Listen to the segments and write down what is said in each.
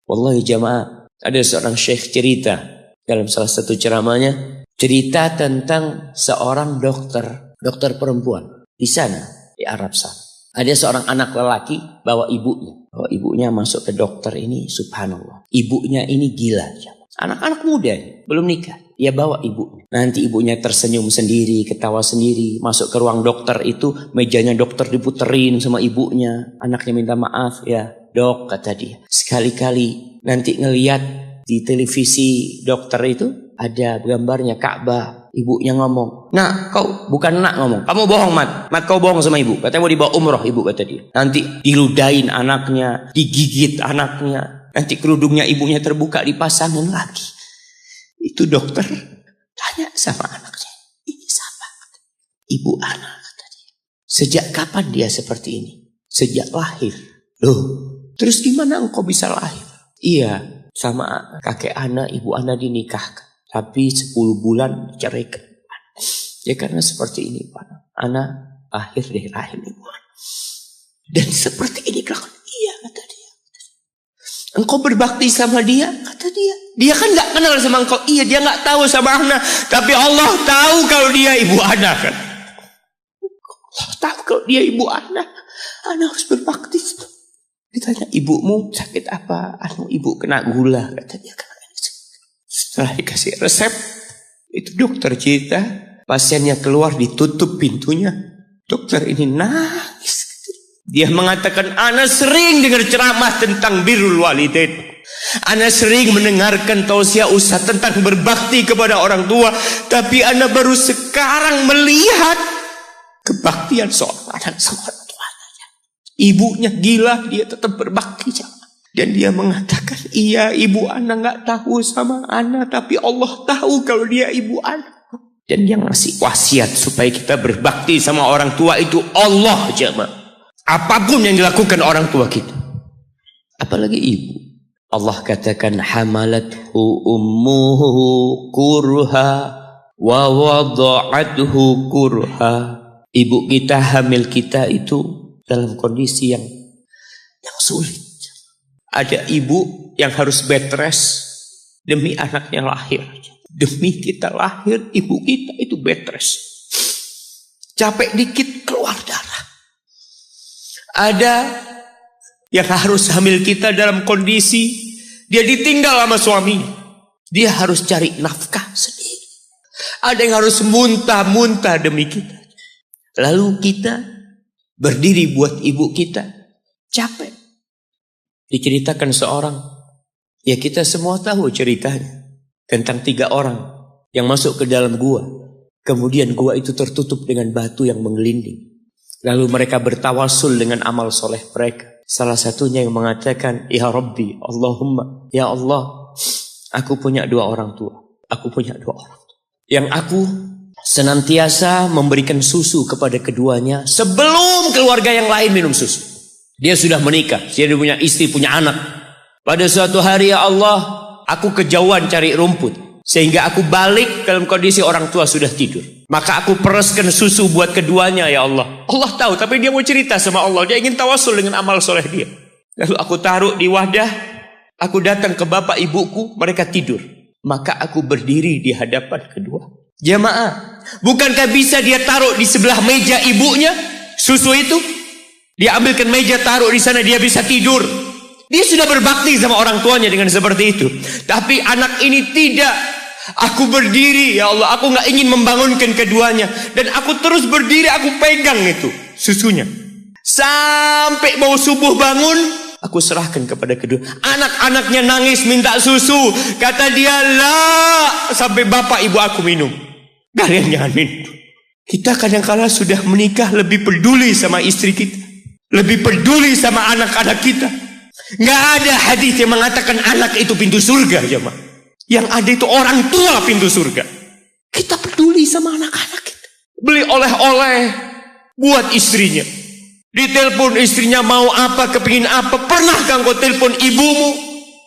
Wallahi jamaah, ada seorang syekh cerita dalam salah satu ceramahnya, cerita tentang seorang dokter perempuan di sana, di Arab sana. Ada seorang anak lelaki bawa ibunya masuk ke dokter ini, subhanallah. Ibunya ini gila. Anak-anak muda, belum nikah. Dia bawa ibunya. Nanti ibunya tersenyum sendiri, ketawa sendiri. Masuk ke ruang dokter itu, mejanya dokter diputerin sama ibunya. Anaknya minta maaf, ya dok, kata dia. Sekali-kali nanti ngeliat di televisi dokter itu, ada gambarnya Ka'bah. Ibunya ngomong, nak kau, bukan nak ngomong, kamu bohong Mat kau bohong sama ibu. Katanya mau dibawa umroh ibu, kata dia. Nanti diludahin anaknya, digigit anaknya. Nanti kerudungnya ibunya terbuka, dipasangin lagi. Itu dokter tanya sama anaknya, ini siapa? Ibu anak, kata dia. Sejak kapan dia seperti ini? Sejak lahir. Loh, terus gimana engkau bisa lahir? Iya, sama kakek anak, ibu anak dinikahkan. Tapi 10 bulan diceraikan. Ya karena seperti ini Pak. Anak lahir dari rahim ibu. Dan seperti ini kelakuan. Iya, kata dia. Engkau berbakti sama dia, kata dia. Dia kan gak kenal sama engkau. Iya, dia gak tahu sama anak. Tapi Allah tahu kalau dia ibu anak kan. Allah tahu kalau dia ibu anak. Anak harus berbakti. Ditanya, ibumu sakit apa? Ibu kena gula, kata dia. Setelah dikasih resep, itu dokter cerita, pasiennya keluar ditutup pintunya. Dokter ini nangis. Dia mengatakan, ana sering dengar ceramah tentang birrul walidain. Ana sering mendengarkan tausiah ustaz tentang berbakti kepada orang tua. Tapi ana baru sekarang melihat kebaktian seorang anak sama orang tuanya. Ibunya gila, dia tetap berbakti. Dan dia mengatakan, iya ibu anak gak tahu sama anak, tapi Allah tahu kalau dia ibu anak. Dan yang ngasih wasiat supaya kita berbakti sama orang tua itu Allah jemaah. Apapun yang dilakukan orang tua kita, apalagi ibu. Allah katakan, hamalathu ummuhu kurha wa wada'athu kurha. Ibu kita, hamil kita itu dalam kondisi yang sulit. Ada ibu yang harus bed rest demi anaknya lahir. Demi kita lahir, ibu kita itu bed rest. Capek dikit keluar darah. Ada yang harus hamil kita dalam kondisi dia ditinggal sama suaminya. Dia harus cari nafkah sendiri. Ada yang harus muntah-muntah demi kita. Lalu kita berdiri buat ibu kita. Capek. Diceritakan seorang, ya kita semua tahu ceritanya, tentang 3 orang yang masuk ke dalam gua. Kemudian gua itu tertutup dengan batu yang menggelinding. Lalu mereka bertawasul dengan amal soleh mereka. Salah satunya yang mengatakan, ya Rabbi, Allahumma, ya Allah, aku punya 2 orang tua. Aku punya 2 orang tua. Yang aku senantiasa memberikan susu kepada keduanya sebelum keluarga yang lain minum susu. Dia sudah menikah, dia punya istri, punya anak. Pada suatu hari, ya Allah, aku kejauhan cari rumput. Sehingga aku balik dalam kondisi orang tua sudah tidur. Maka aku pereskan susu buat keduanya, ya Allah. Allah tahu, tapi dia mau cerita sama Allah. Dia ingin tawasul dengan amal soleh dia. Lalu aku taruh di wadah. Aku datang ke bapak ibuku, mereka tidur. Maka aku berdiri di hadapan kedua. Jamaah, bukankah bisa dia taruh di sebelah meja ibunya susu itu? Dia ambilkan meja, taruh di sana, dia bisa tidur. Dia sudah berbakti sama orang tuanya dengan seperti itu. Tapi anak ini tidak. Aku berdiri, ya Allah, aku gak ingin membangunkan keduanya. Dan aku terus berdiri, aku pegang itu susunya. Sampai mau subuh bangun, aku serahkan kepada kedua. Anak-anaknya nangis minta susu. Kata dia, lah, sampai bapak ibu aku minum. Kalian jangan minum. Kita kadang-kala sudah menikah lebih peduli sama istri kita. Lebih peduli sama anak-anak kita. Nggak ada hadis yang mengatakan anak itu pintu surga, jemaah. Yang ada itu orang tua pintu surga. Kita peduli sama anak-anak kita. Beli oleh-oleh buat istrinya. Ditelepon istrinya mau apa, kepingin apa. Pernahkah engkau telepon ibumu?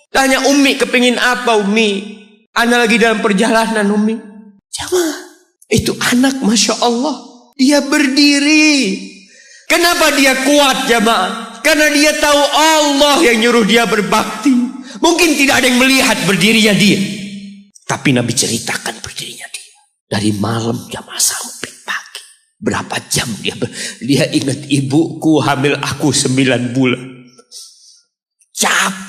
Tanya, Umi kepingin apa Umi? Ana lagi dalam perjalanan Umi. Jemaah, itu anak Masya Allah. Dia berdiri. Kenapa dia kuat jemaah? Karena dia tahu Allah yang nyuruh dia berbakti. Mungkin tidak ada yang melihat berdirinya dia. Tapi Nabi ceritakan berdirinya dia. Dari malam jamaah sampai pagi. Berapa jam dia ingat, ibuku hamil aku 9 bulan. Capek.